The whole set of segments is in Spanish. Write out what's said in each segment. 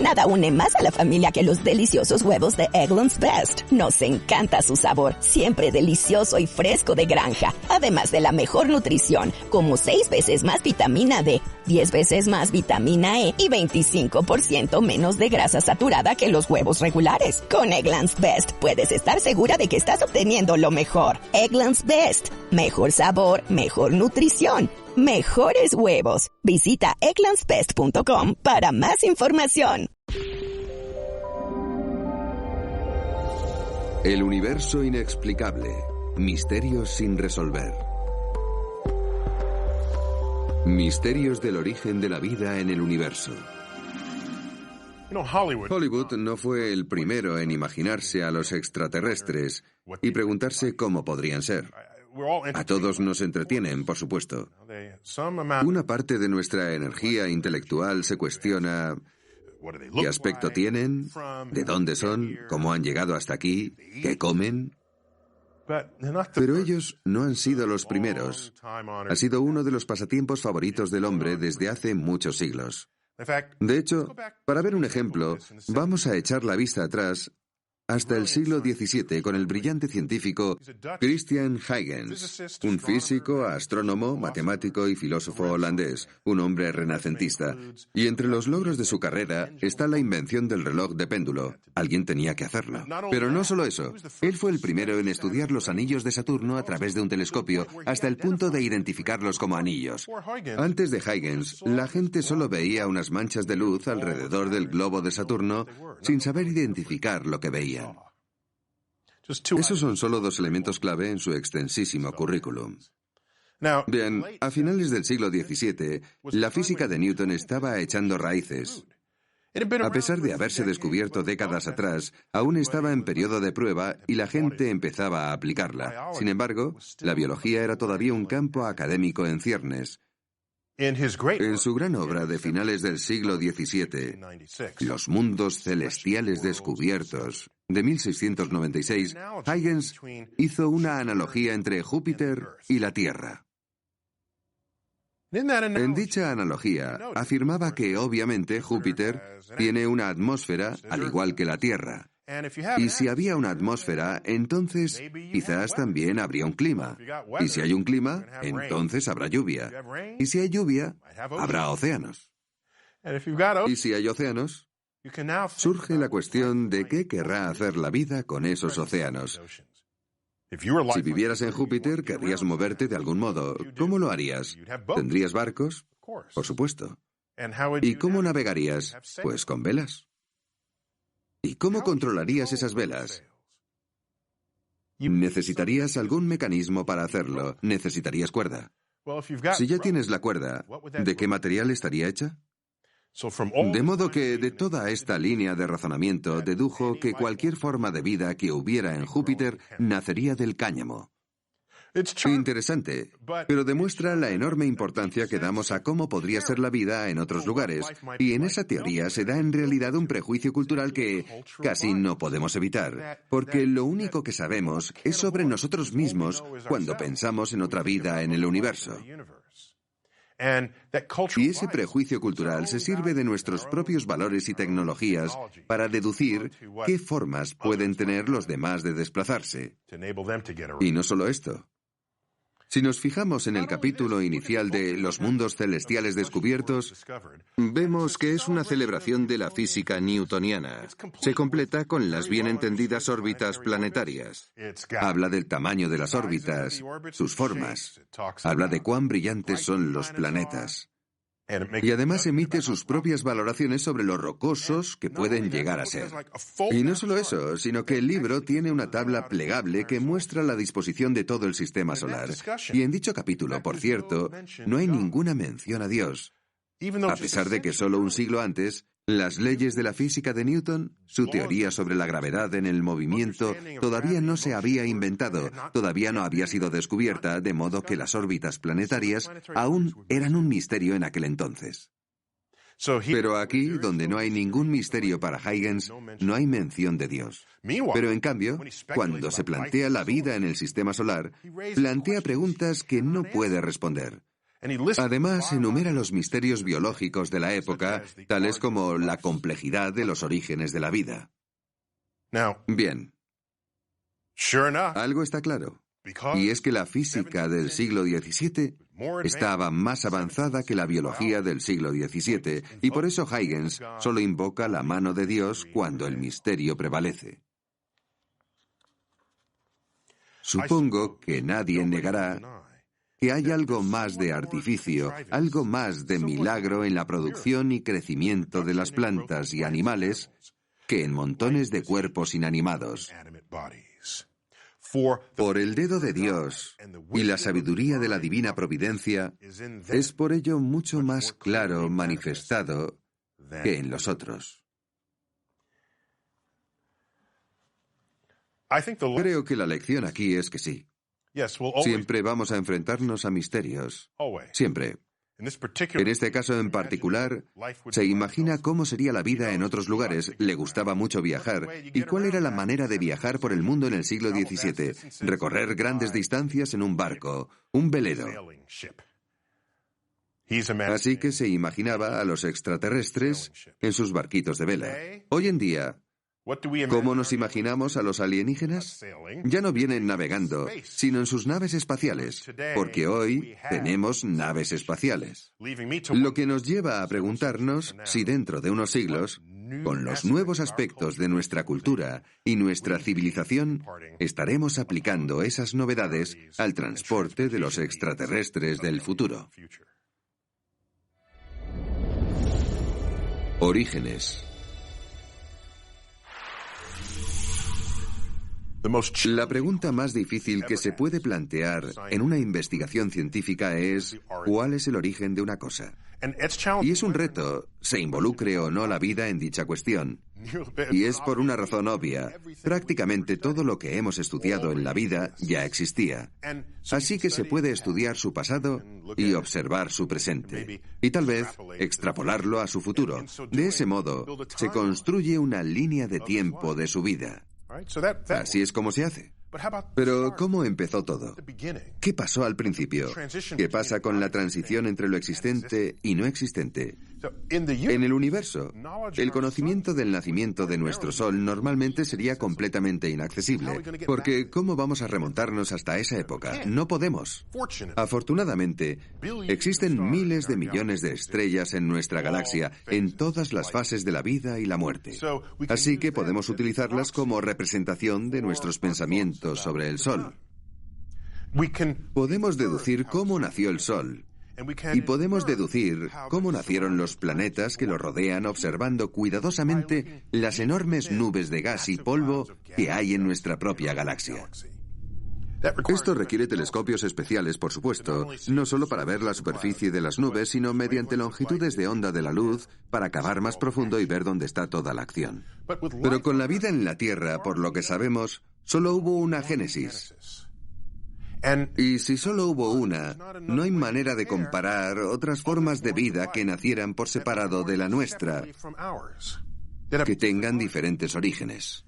Nada une más a la familia que los deliciosos huevos de Eggland's Best. Nos encanta su sabor, siempre delicioso y fresco de granja. Además de la mejor nutrición, como 6 veces más vitamina D, 10 veces más vitamina E y 25% menos de grasa saturada que los huevos regulares. Con Eggland's Best puedes estar segura de que estás obteniendo lo mejor. Eggland's Best. Mejor sabor, mejor nutrición, mejores huevos. Visita egglandsbest.com para más información. El universo inexplicable. Misterios sin resolver. Misterios del origen de la vida en el universo. Hollywood no fue el primero en imaginarse a los extraterrestres y preguntarse cómo podrían ser. A todos nos entretienen, por supuesto. Una parte de nuestra energía intelectual se cuestiona qué aspecto tienen, de dónde son, cómo han llegado hasta aquí, qué comen. Pero ellos no han sido los primeros. Ha sido uno de los pasatiempos favoritos del hombre desde hace muchos siglos. De hecho, para ver un ejemplo, vamos a echar la vista atrás hasta el siglo XVII con el brillante científico Christian Huygens, un físico, astrónomo, matemático y filósofo holandés, un hombre renacentista. Y entre los logros de su carrera está la invención del reloj de péndulo. Alguien tenía que hacerlo. Pero no solo eso, él fue el primero en estudiar los anillos de Saturno a través de un telescopio hasta el punto de identificarlos como anillos. Antes de Huygens, la gente solo veía unas manchas de luz alrededor del globo de Saturno sin saber identificar lo que veían. Esos son solo 2 elementos clave en su extensísimo currículum. Bien, a finales del siglo XVII, la física de Newton estaba echando raíces. A pesar de haberse descubierto décadas atrás, aún estaba en periodo de prueba y la gente empezaba a aplicarla. Sin embargo, la biología era todavía un campo académico en ciernes. En su gran obra de finales del siglo XVII, Los mundos celestiales descubiertos, de 1696, Huygens hizo una analogía entre Júpiter y la Tierra. En dicha analogía, afirmaba que obviamente Júpiter tiene una atmósfera al igual que la Tierra. Y si había una atmósfera, entonces quizás también habría un clima. Y si hay un clima, entonces habrá lluvia. Y si hay lluvia, habrá océanos. Y si hay océanos, surge la cuestión de qué querrá hacer la vida con esos océanos. Si vivieras en Júpiter, querrías moverte de algún modo. ¿Cómo lo harías? ¿Tendrías barcos? Por supuesto. ¿Y cómo navegarías? Pues con velas. ¿Y cómo controlarías esas velas? Necesitarías algún mecanismo para hacerlo. Necesitarías cuerda. Si ya tienes la cuerda, ¿de qué material estaría hecha? De modo que de toda esta línea de razonamiento dedujo que cualquier forma de vida que hubiera en Júpiter nacería del cáñamo. Interesante, pero demuestra la enorme importancia que damos a cómo podría ser la vida en otros lugares, y en esa teoría se da en realidad un prejuicio cultural que casi no podemos evitar, porque lo único que sabemos es sobre nosotros mismos cuando pensamos en otra vida en el universo. Y ese prejuicio cultural se sirve de nuestros propios valores y tecnologías para deducir qué formas pueden tener los demás de desplazarse. Y no solo esto. Si nos fijamos en el capítulo inicial de Los mundos celestiales descubiertos, vemos que es una celebración de la física newtoniana. Se completa con las bien entendidas órbitas planetarias. Habla del tamaño de las órbitas, sus formas. Habla de cuán brillantes son los planetas. Y además emite sus propias valoraciones sobre lo rocosos que pueden llegar a ser. Y no solo eso, sino que el libro tiene una tabla plegable que muestra la disposición de todo el sistema solar. Y en dicho capítulo, por cierto, no hay ninguna mención a Dios. A pesar de que solo un siglo antes, las leyes de la física de Newton, su teoría sobre la gravedad en el movimiento, todavía no se había inventado, todavía no había sido descubierta, de modo que las órbitas planetarias aún eran un misterio en aquel entonces. Pero aquí, donde no hay ningún misterio para Huygens, no hay mención de Dios. Pero en cambio, cuando se plantea la vida en el sistema solar, plantea preguntas que no puede responder. Además, enumera los misterios biológicos de la época, tales como la complejidad de los orígenes de la vida. Bien. Algo está claro. Y es que la física del siglo XVII estaba más avanzada que la biología del siglo XVII, y por eso Huygens solo invoca la mano de Dios cuando el misterio prevalece. Supongo que nadie negará que hay algo más de artificio, algo más de milagro en la producción y crecimiento de las plantas y animales que en montones de cuerpos inanimados. Por el dedo de Dios y la sabiduría de la divina providencia, es por ello mucho más claro manifestado que en los otros. Creo que la lección aquí es que sí. Siempre vamos a enfrentarnos a misterios. Siempre. En este caso en particular, se imagina cómo sería la vida en otros lugares, le gustaba mucho viajar. ¿Y cuál era la manera de viajar por el mundo en el siglo XVII? Recorrer grandes distancias en un barco, un velero. Así que se imaginaba a los extraterrestres en sus barquitos de vela. Hoy en día, ¿cómo nos imaginamos a los alienígenas? Ya no vienen navegando, sino en sus naves espaciales, porque hoy tenemos naves espaciales. Lo que nos lleva a preguntarnos si dentro de unos siglos, con los nuevos aspectos de nuestra cultura y nuestra civilización, estaremos aplicando esas novedades al transporte de los extraterrestres del futuro. Orígenes. La pregunta más difícil que se puede plantear en una investigación científica es ¿cuál es el origen de una cosa? Y es un reto, se involucre o no la vida en dicha cuestión. Y es por una razón obvia. Prácticamente todo lo que hemos estudiado en la vida ya existía. Así que se puede estudiar su pasado y observar su presente. Y tal vez extrapolarlo a su futuro. De ese modo, se construye una línea de tiempo de su vida. Así es como se hace. Pero, ¿cómo empezó todo? ¿Qué pasó al principio? ¿Qué pasa con la transición entre lo existente y no existente? En el universo, el conocimiento del nacimiento de nuestro Sol normalmente sería completamente inaccesible, porque ¿cómo vamos a remontarnos hasta esa época? No podemos. Afortunadamente, existen miles de millones de estrellas en nuestra galaxia, en todas las fases de la vida y la muerte. Así que podemos utilizarlas como representación de nuestros pensamientos sobre el Sol. Podemos deducir cómo nació el Sol. Y podemos deducir cómo nacieron los planetas que lo rodean observando cuidadosamente las enormes nubes de gas y polvo que hay en nuestra propia galaxia. Esto requiere telescopios especiales, por supuesto, no solo para ver la superficie de las nubes, sino mediante longitudes de onda de la luz para cavar más profundo y ver dónde está toda la acción. Pero con la vida en la Tierra, por lo que sabemos, solo hubo una génesis. Y si solo hubo una, no hay manera de comparar otras formas de vida que nacieran por separado de la nuestra, que tengan diferentes orígenes.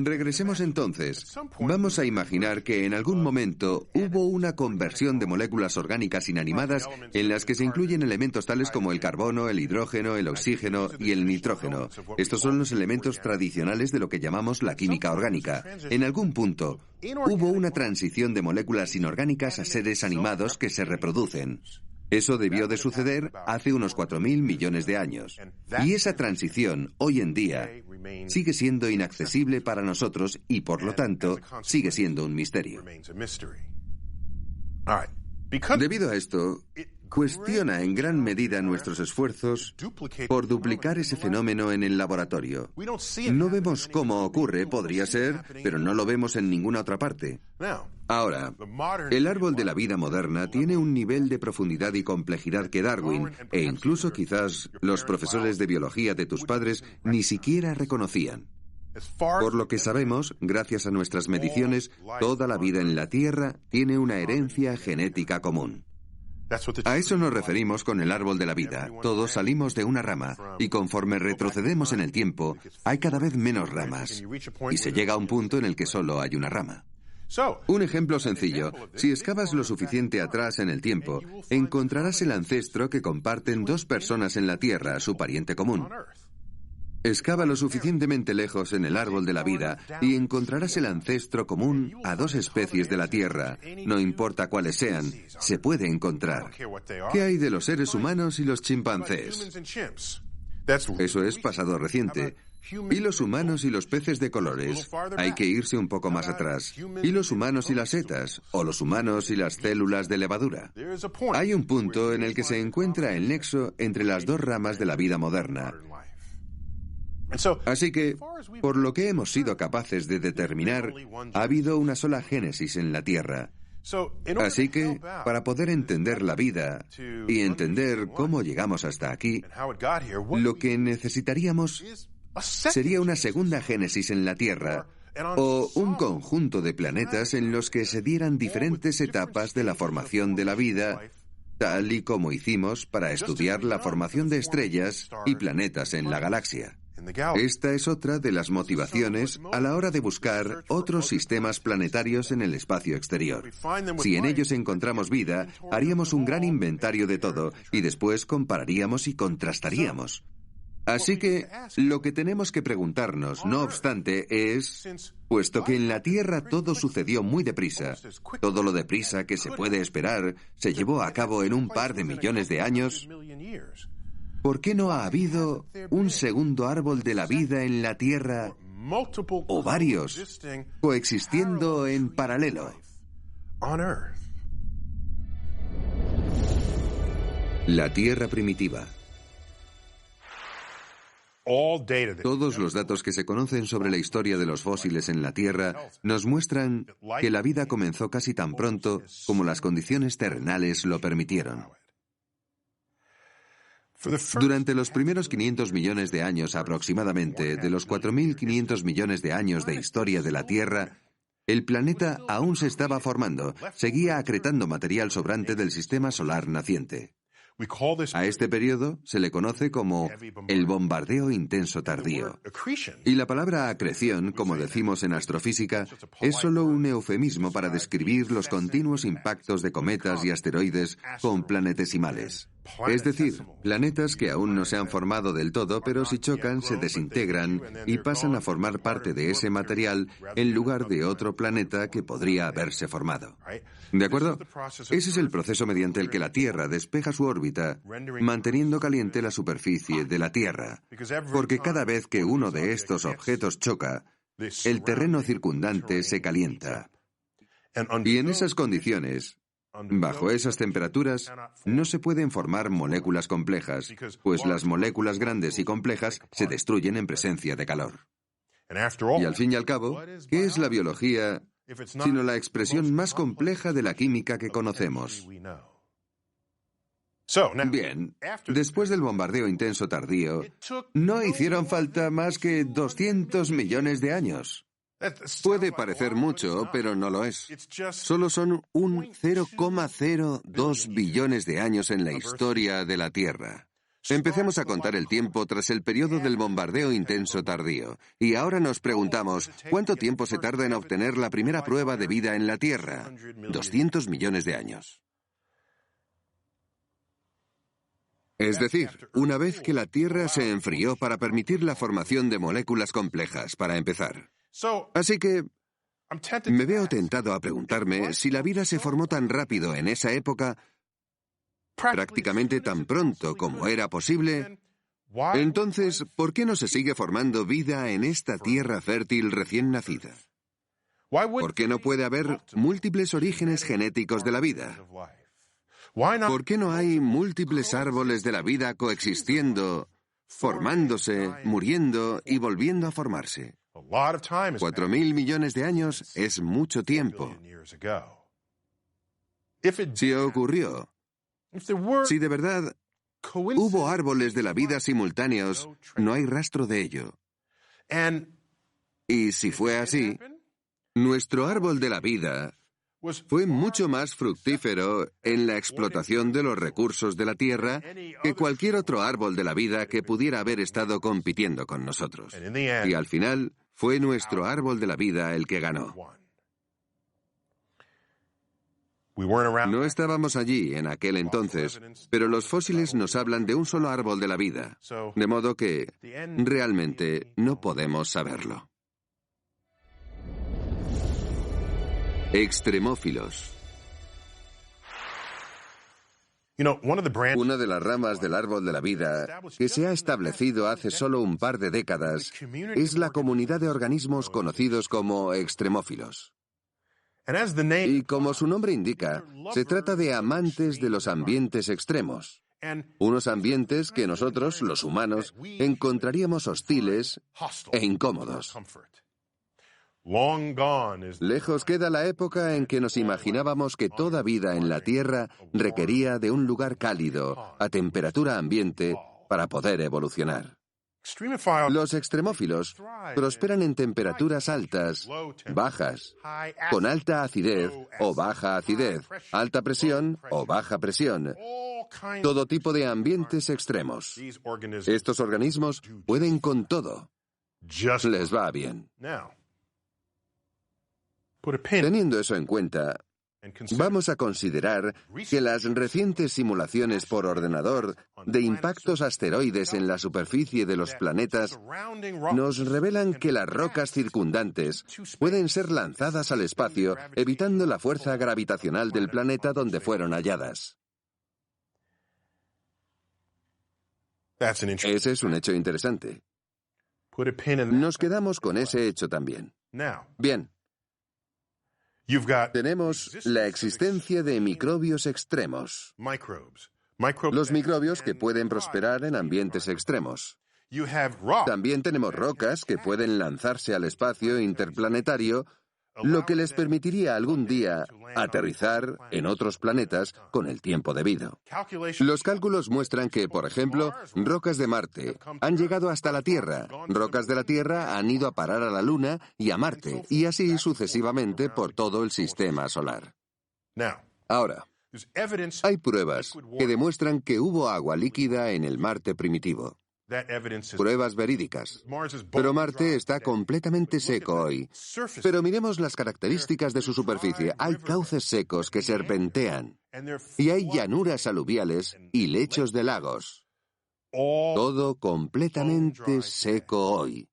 Regresemos entonces. Vamos a imaginar que en algún momento hubo una conversión de moléculas orgánicas inanimadas en las que se incluyen elementos tales como el carbono, el hidrógeno, el oxígeno y el nitrógeno. Estos son los elementos tradicionales de lo que llamamos la química orgánica. En algún punto, hubo una transición de moléculas inorgánicas a seres animados que se reproducen. Eso debió de suceder hace unos 4.000 millones de años. Y esa transición, hoy en día, sigue siendo inaccesible para nosotros y, por lo tanto, sigue siendo un misterio. Debido a esto, cuestiona en gran medida nuestros esfuerzos por duplicar ese fenómeno en el laboratorio. No vemos cómo ocurre, podría ser, pero no lo vemos en ninguna otra parte. Ahora, el árbol de la vida moderna tiene un nivel de profundidad y complejidad que Darwin, e incluso quizás los profesores de biología de tus padres, ni siquiera reconocían. Por lo que sabemos, gracias a nuestras mediciones, toda la vida en la Tierra tiene una herencia genética común. A eso nos referimos con el árbol de la vida. Todos salimos de una rama, y conforme retrocedemos en el tiempo, hay cada vez menos ramas, y se llega a un punto en el que solo hay una rama. Un ejemplo sencillo: si excavas lo suficiente atrás en el tiempo, encontrarás el ancestro que comparten dos personas en la Tierra, su pariente común. Excava lo suficientemente lejos en el árbol de la vida y encontrarás el ancestro común a dos especies de la Tierra. No importa cuáles sean, se puede encontrar. ¿Qué hay de los seres humanos y los chimpancés? Eso es pasado reciente. ¿Y los humanos y los peces de colores? Hay que irse un poco más atrás. ¿Y los humanos y las setas? ¿O los humanos y las células de levadura? Hay un punto en el que se encuentra el nexo entre las dos ramas de la vida moderna. Así que, por lo que hemos sido capaces de determinar, ha habido una sola génesis en la Tierra. Así que, para poder entender la vida y entender cómo llegamos hasta aquí, lo que necesitaríamos sería una segunda génesis en la Tierra, o un conjunto de planetas en los que se dieran diferentes etapas de la formación de la vida, tal y como hicimos para estudiar la formación de estrellas y planetas en la galaxia. Esta es otra de las motivaciones a la hora de buscar otros sistemas planetarios en el espacio exterior. Si en ellos encontramos vida, haríamos un gran inventario de todo y después compararíamos y contrastaríamos. Así que lo que tenemos que preguntarnos, no obstante, es, puesto que en la Tierra todo sucedió muy deprisa, todo lo deprisa que se puede esperar se llevó a cabo en un par de millones de años, ¿por qué no ha habido un segundo árbol de la vida en la Tierra, o varios, coexistiendo en paralelo? La Tierra primitiva. Todos los datos que se conocen sobre la historia de los fósiles en la Tierra nos muestran que la vida comenzó casi tan pronto como las condiciones terrenales lo permitieron. Durante los primeros 500 millones de años aproximadamente, de los 4.500 millones de años de historia de la Tierra, el planeta aún se estaba formando, seguía acretando material sobrante del sistema solar naciente. A este periodo se le conoce como el bombardeo intenso tardío. Y la palabra acreción, como decimos en astrofísica, es solo un eufemismo para describir los continuos impactos de cometas y asteroides con planetesimales. Es decir, planetas que aún no se han formado del todo, pero si chocan se desintegran y pasan a formar parte de ese material en lugar de otro planeta que podría haberse formado. ¿De acuerdo? Ese es el proceso mediante el que la Tierra despeja su órbita, manteniendo caliente la superficie de la Tierra, porque cada vez que uno de estos objetos choca, el terreno circundante se calienta. Y en esas condiciones, bajo esas temperaturas, no se pueden formar moléculas complejas, pues las moléculas grandes y complejas se destruyen en presencia de calor. Y al fin y al cabo, ¿qué es la biología sino la expresión más compleja de la química que conocemos? Bien, después del bombardeo intenso tardío, no hicieron falta más que 200 millones de años. Puede parecer mucho, pero no lo es. Solo son un 0,02 billones de años en la historia de la Tierra. Empecemos a contar el tiempo tras el periodo del bombardeo intenso tardío. Y ahora nos preguntamos, ¿cuánto tiempo se tarda en obtener la primera prueba de vida en la Tierra? 200 millones de años. Es decir, una vez que la Tierra se enfrió para permitir la formación de moléculas complejas, para empezar. Así que me veo tentado a preguntarme si la vida se formó tan rápido en esa época, prácticamente tan pronto como era posible. Entonces, ¿por qué no se sigue formando vida en esta tierra fértil recién nacida? ¿Por qué no puede haber múltiples orígenes genéticos de la vida? ¿Por qué no hay múltiples árboles de la vida coexistiendo, formándose, muriendo y volviendo a formarse? 4.000 millones de años es mucho tiempo. Si ocurrió, si de verdad hubo árboles de la vida simultáneos, no hay rastro de ello. Y si fue así, nuestro árbol de la vida fue mucho más fructífero en la explotación de los recursos de la Tierra que cualquier otro árbol de la vida que pudiera haber estado compitiendo con nosotros. Y al final, fue nuestro árbol de la vida el que ganó. No estábamos allí en aquel entonces, pero los fósiles nos hablan de un solo árbol de la vida, de modo que realmente no podemos saberlo. Extremófilos. Una de las ramas del árbol de la vida que se ha establecido hace solo un par de décadas es la comunidad de organismos conocidos como extremófilos. Y como su nombre indica, se trata de amantes de los ambientes extremos. Unos ambientes que nosotros, los humanos, encontraríamos hostiles e incómodos. Lejos queda la época en que nos imaginábamos que toda vida en la Tierra requería de un lugar cálido, a temperatura ambiente, para poder evolucionar. Los extremófilos prosperan en temperaturas altas, bajas, con alta acidez o baja acidez, alta presión o baja presión, todo tipo de ambientes extremos. Estos organismos pueden con todo. Les va bien. Teniendo eso en cuenta, vamos a considerar que las recientes simulaciones por ordenador de impactos asteroides en la superficie de los planetas nos revelan que las rocas circundantes pueden ser lanzadas al espacio evitando la fuerza gravitacional del planeta donde fueron halladas. Ese es un hecho interesante. Nos quedamos con ese hecho también. Bien. Tenemos la existencia de microbios extremos. Los microbios que pueden prosperar en ambientes extremos. También tenemos rocas que pueden lanzarse al espacio interplanetario, lo que les permitiría algún día aterrizar en otros planetas con el tiempo debido. Los cálculos muestran que, por ejemplo, rocas de Marte han llegado hasta la Tierra, rocas de la Tierra han ido a parar a la Luna y a Marte, y así sucesivamente por todo el sistema solar. Ahora, hay pruebas que demuestran que hubo agua líquida en el Marte primitivo. Pruebas verídicas. Pero Marte está completamente seco hoy. Pero miremos las características de su superficie. Hay cauces secos que serpentean. Y hay llanuras aluviales y lechos de lagos. Todo completamente seco hoy.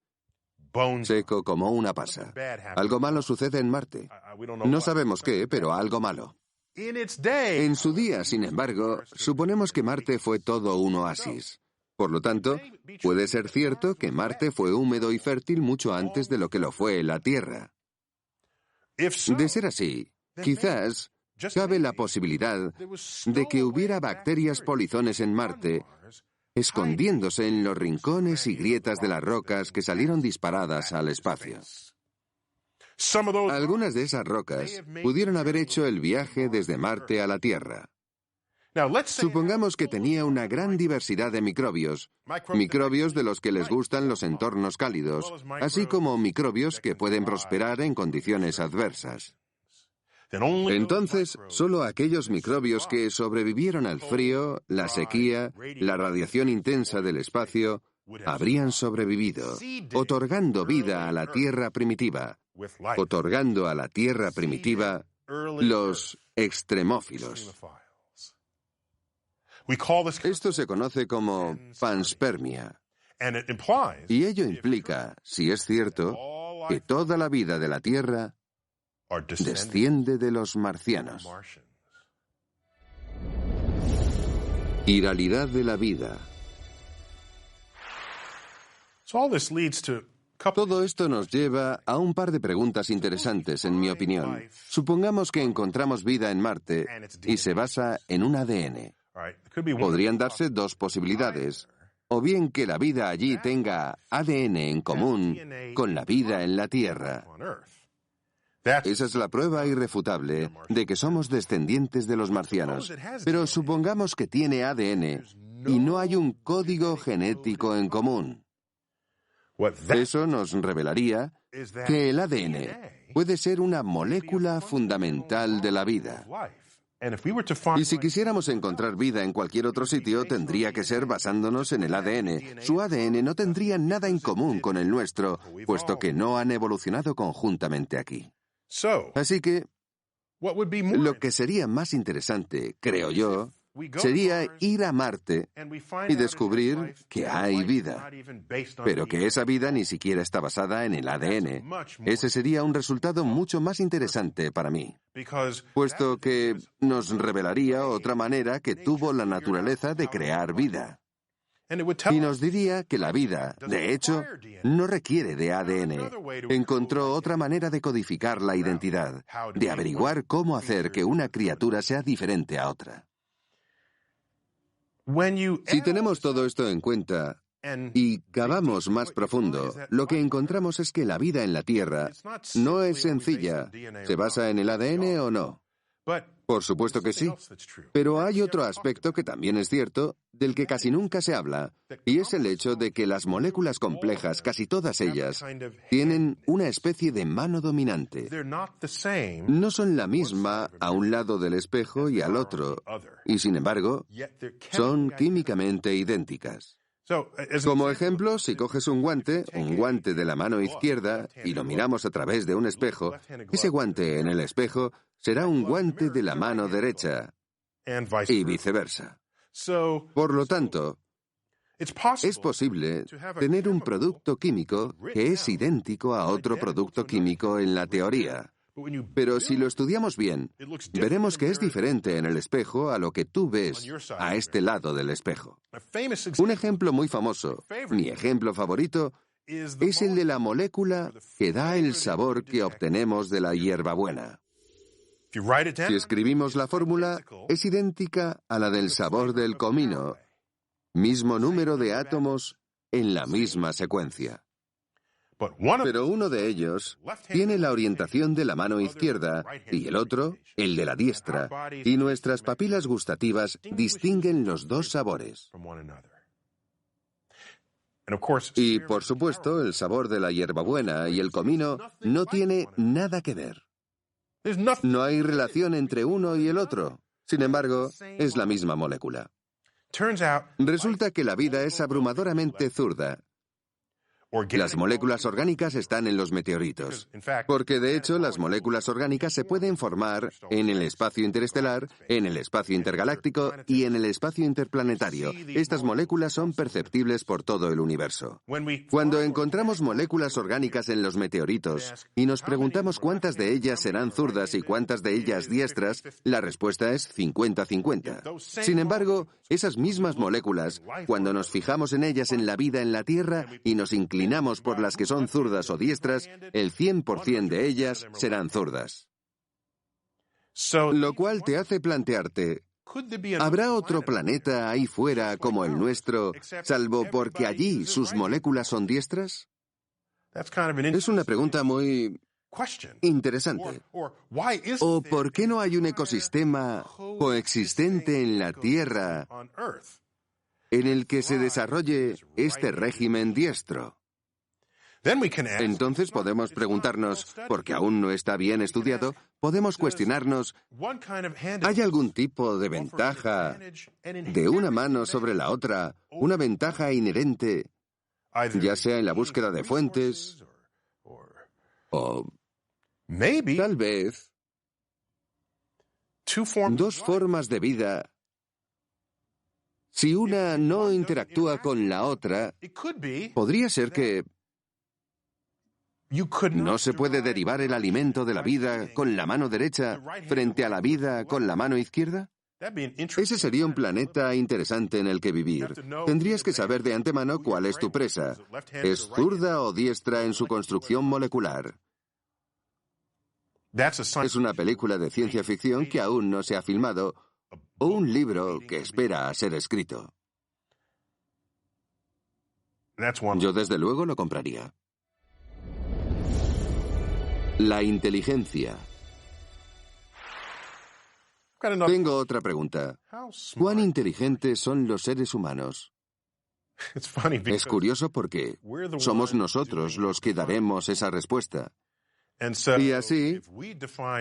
Seco como una pasa. Algo malo sucede en Marte. No sabemos qué, pero algo malo. En su día, sin embargo, suponemos que Marte fue todo un oasis. Por lo tanto, puede ser cierto que Marte fue húmedo y fértil mucho antes de lo que lo fue la Tierra. De ser así, quizás cabe la posibilidad de que hubiera bacterias polizones en Marte, escondiéndose en los rincones y grietas de las rocas que salieron disparadas al espacio. Algunas de esas rocas pudieron haber hecho el viaje desde Marte a la Tierra. Supongamos que tenía una gran diversidad de microbios de los que les gustan los entornos cálidos, así como microbios que pueden prosperar en condiciones adversas. Entonces, solo aquellos microbios que sobrevivieron al frío, la sequía, la radiación intensa del espacio, habrían sobrevivido, otorgando vida a la Tierra primitiva, otorgando a la Tierra primitiva los extremófilos. Esto se conoce como panspermia. Y ello implica, si es cierto, que toda la vida de la Tierra desciende de los marcianos. Iralidad de la vida. Todo esto nos lleva a un par de preguntas interesantes, en mi opinión. Supongamos que encontramos vida en Marte y se basa en un ADN. Podrían darse dos posibilidades. O bien que la vida allí tenga ADN en común con la vida en la Tierra. Esa es la prueba irrefutable de que somos descendientes de los marcianos. Pero supongamos que tiene ADN y no hay un código genético en común. Eso nos revelaría que el ADN puede ser una molécula fundamental de la vida. Y si quisiéramos encontrar vida en cualquier otro sitio, tendría que ser basándonos en el ADN. Su ADN no tendría nada en común con el nuestro, puesto que no han evolucionado conjuntamente aquí. Así que Lo que sería más interesante, creo yo, sería ir a Marte y descubrir que hay vida, pero que esa vida ni siquiera está basada en el ADN. Ese sería un resultado mucho más interesante para mí, puesto que nos revelaría otra manera que tuvo la naturaleza de crear vida. Y nos diría que la vida, de hecho, no requiere de ADN. Encontró otra manera de codificar la identidad, de averiguar cómo hacer que una criatura sea diferente a otra. Si tenemos todo esto en cuenta y cavamos más profundo, lo que encontramos es que la vida en la Tierra no es sencilla. ¿Se basa en el ADN o no? Por supuesto que sí. Pero hay otro aspecto que también es cierto, del que casi nunca se habla, y es el hecho de que las moléculas complejas, casi todas ellas, tienen una especie de mano dominante. No son la misma a un lado del espejo y al otro, y sin embargo, son químicamente idénticas. Como ejemplo, si coges un guante de la mano izquierda, y lo miramos a través de un espejo, ese guante en el espejo será un guante de la mano derecha, y viceversa. Por lo tanto, es posible tener un producto químico que es idéntico a otro producto químico en la teoría. Pero si lo estudiamos bien, veremos que es diferente en el espejo a lo que tú ves a este lado del espejo. Un ejemplo muy famoso, mi ejemplo favorito, es el de la molécula que da el sabor que obtenemos de la hierbabuena. Si escribimos la fórmula, es idéntica a la del sabor del comino, mismo número de átomos en la misma secuencia. Pero uno de ellos tiene la orientación de la mano izquierda y el otro, el de la diestra, y nuestras papilas gustativas distinguen los dos sabores. Y, por supuesto, el sabor de la hierbabuena y el comino no tiene nada que ver. No hay relación entre uno y el otro. Sin embargo, es la misma molécula. Resulta que la vida es abrumadoramente zurda. Las moléculas orgánicas están en los meteoritos, porque de hecho las moléculas orgánicas se pueden formar en el espacio interestelar, en el espacio intergaláctico y en el espacio interplanetario. Estas moléculas son perceptibles por todo el universo. Cuando encontramos moléculas orgánicas en los meteoritos y nos preguntamos cuántas de ellas serán zurdas y cuántas de ellas diestras, la respuesta es 50-50. Sin embargo, esas mismas moléculas, cuando nos fijamos en ellas en la vida en la Tierra y nos inclinamos por las que son zurdas o diestras, el 100% de ellas serán zurdas. Lo cual te hace plantearte, ¿habrá otro planeta ahí fuera como el nuestro, salvo porque allí sus moléculas son diestras? Es una pregunta muy interesante. ¿O por qué no hay un ecosistema coexistente en la Tierra en el que se desarrolle este régimen diestro? Entonces podemos preguntarnos, porque aún no está bien estudiado, podemos cuestionarnos, ¿hay algún tipo de ventaja de una mano sobre la otra, una ventaja inherente, ya sea en la búsqueda de fuentes, o tal vez dos formas de vida? Si una no interactúa con la otra, podría ser que no se puede derivar el alimento de la vida con la mano derecha frente a la vida con la mano izquierda. Ese sería un planeta interesante en el que vivir. Tendrías que saber de antemano cuál es tu presa. ¿Es zurda o diestra en su construcción molecular? Es una película de ciencia ficción que aún no se ha filmado, o un libro que espera a ser escrito. Yo desde luego lo compraría. La inteligencia. Tengo otra pregunta. ¿Cuán inteligentes son los seres humanos? Es curioso porque somos nosotros los que daremos esa respuesta. Y así,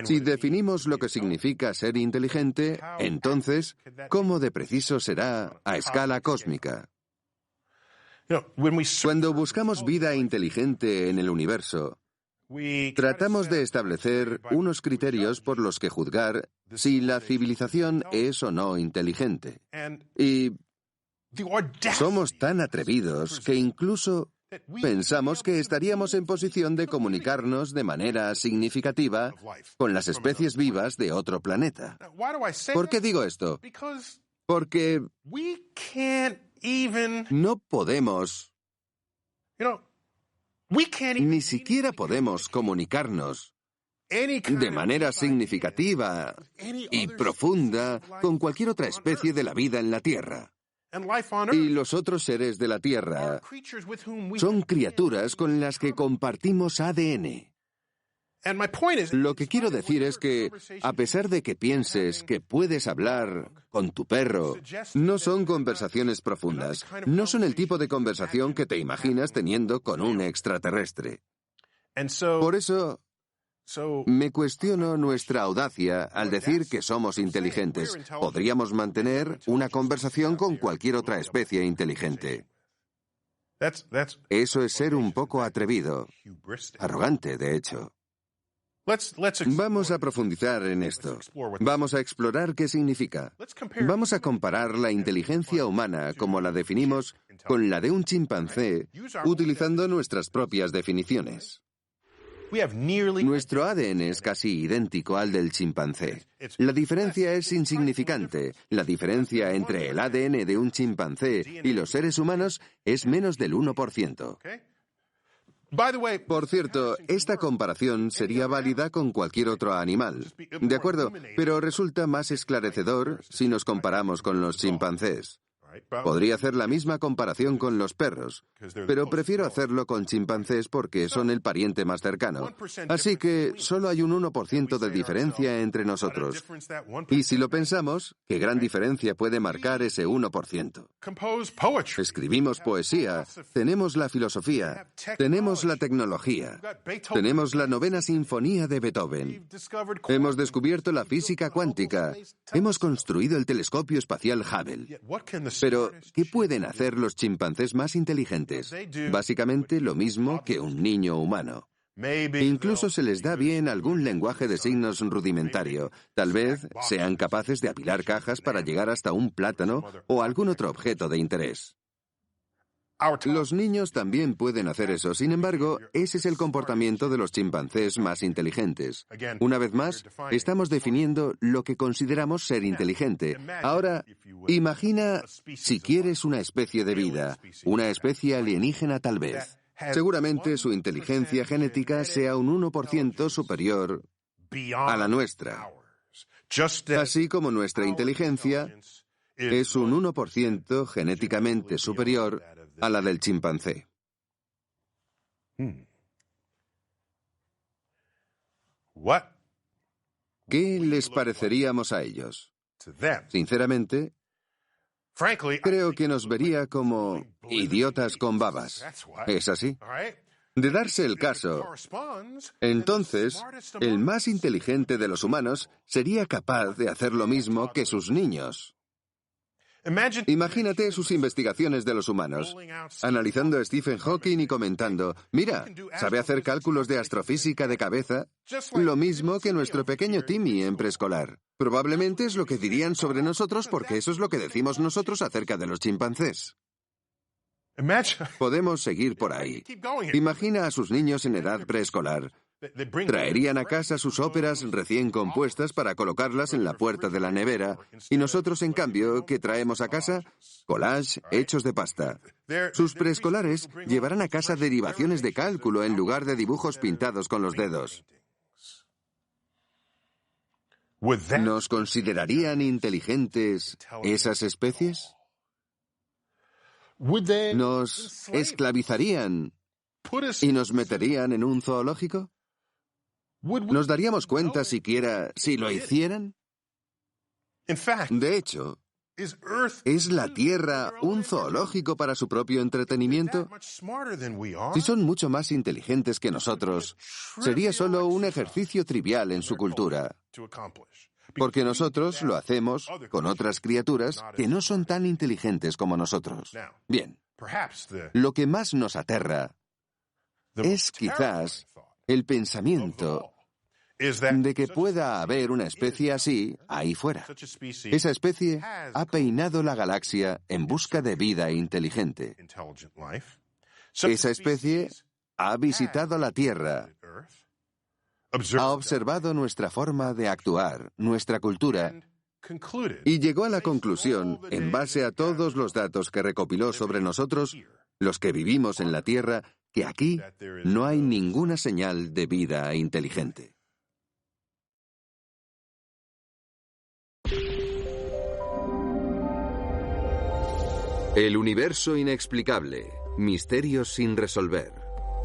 si definimos lo que significa ser inteligente, entonces, ¿cómo de preciso será a escala cósmica? Cuando buscamos vida inteligente en el universo, Tratamos de establecer unos criterios por los que juzgar si la civilización es o no inteligente. Y somos tan atrevidos que incluso pensamos que estaríamos en posición de comunicarnos de manera significativa con las especies vivas de otro planeta. ¿Por qué digo esto? Porque no podemos, ni siquiera podemos comunicarnos de manera significativa y profunda con cualquier otra especie de la vida en la Tierra. Y los otros seres de la Tierra son criaturas con las que compartimos ADN. Lo que quiero decir es que, a pesar de que pienses que puedes hablar con tu perro, no son conversaciones profundas. No son el tipo de conversación que te imaginas teniendo con un extraterrestre. Por eso, me cuestiono nuestra audacia al decir que somos inteligentes. Podríamos mantener una conversación con cualquier otra especie inteligente. Eso es ser un poco atrevido, arrogante, de hecho. Vamos a profundizar en esto. Vamos a explorar qué significa. Vamos a comparar la inteligencia humana, como la definimos, con la de un chimpancé, utilizando nuestras propias definiciones. Nuestro ADN es casi idéntico al del chimpancé. La diferencia es insignificante. La diferencia entre el ADN de un chimpancé y los seres humanos es menos del 1%. Por cierto, esta comparación sería válida con cualquier otro animal. De acuerdo, pero resulta más esclarecedor si nos comparamos con los chimpancés. Podría hacer la misma comparación con los perros, pero prefiero hacerlo con chimpancés porque son el pariente más cercano. Así que solo hay un 1% de diferencia entre nosotros. Y si lo pensamos, ¿qué gran diferencia puede marcar ese 1%? Escribimos poesía, tenemos la filosofía, tenemos la tecnología, tenemos la 9ª sinfonía de Beethoven. Hemos descubierto la física cuántica, hemos construido el telescopio espacial Hubble. Pero, ¿qué pueden hacer los chimpancés más inteligentes? Básicamente lo mismo que un niño humano. Incluso se les da bien algún lenguaje de signos rudimentario. Tal vez sean capaces de apilar cajas para llegar hasta un plátano o algún otro objeto de interés. Los niños también pueden hacer eso. Sin embargo, ese es el comportamiento de los chimpancés más inteligentes. Una vez más, estamos definiendo lo que consideramos ser inteligente. Ahora, imagina si quieres una especie de vida, una especie alienígena tal vez. Seguramente su inteligencia genética sea un 1% superior a la nuestra. Así como nuestra inteligencia es un 1% genéticamente superior a la del chimpancé. ¿Qué les pareceríamos a ellos? Sinceramente, creo que nos vería como idiotas con babas. ¿Es así? De darse el caso, entonces, el más inteligente de los humanos sería capaz de hacer lo mismo que sus niños. Imagínate sus investigaciones de los humanos, analizando a Stephen Hawking y comentando, mira, sabe hacer cálculos de astrofísica de cabeza, lo mismo que nuestro pequeño Timmy en preescolar. Probablemente es lo que dirían sobre nosotros porque eso es lo que decimos nosotros acerca de los chimpancés. Podemos seguir por ahí. Imagina a sus niños en edad preescolar. Traerían a casa sus óperas recién compuestas para colocarlas en la puerta de la nevera, y nosotros, en cambio, ¿qué traemos a casa? Collage hechos de pasta. Sus preescolares llevarán a casa derivaciones de cálculo en lugar de dibujos pintados con los dedos. ¿Nos considerarían inteligentes esas especies? ¿Nos esclavizarían y nos meterían en un zoológico? ¿Nos daríamos cuenta siquiera si lo hicieran? De hecho, ¿es la Tierra un zoológico para su propio entretenimiento? Si son mucho más inteligentes que nosotros, sería solo un ejercicio trivial en su cultura. Porque nosotros lo hacemos con otras criaturas que no son tan inteligentes como nosotros. Bien, lo que más nos aterra es quizás el pensamiento de que pueda haber una especie así ahí fuera. Esa especie ha peinado la galaxia en busca de vida inteligente. Esa especie ha visitado la Tierra, ha observado nuestra forma de actuar, nuestra cultura, y llegó a la conclusión, en base a todos los datos que recopiló sobre nosotros, los que vivimos en la Tierra, que aquí no hay ninguna señal de vida inteligente. El universo inexplicable. Misterios sin resolver.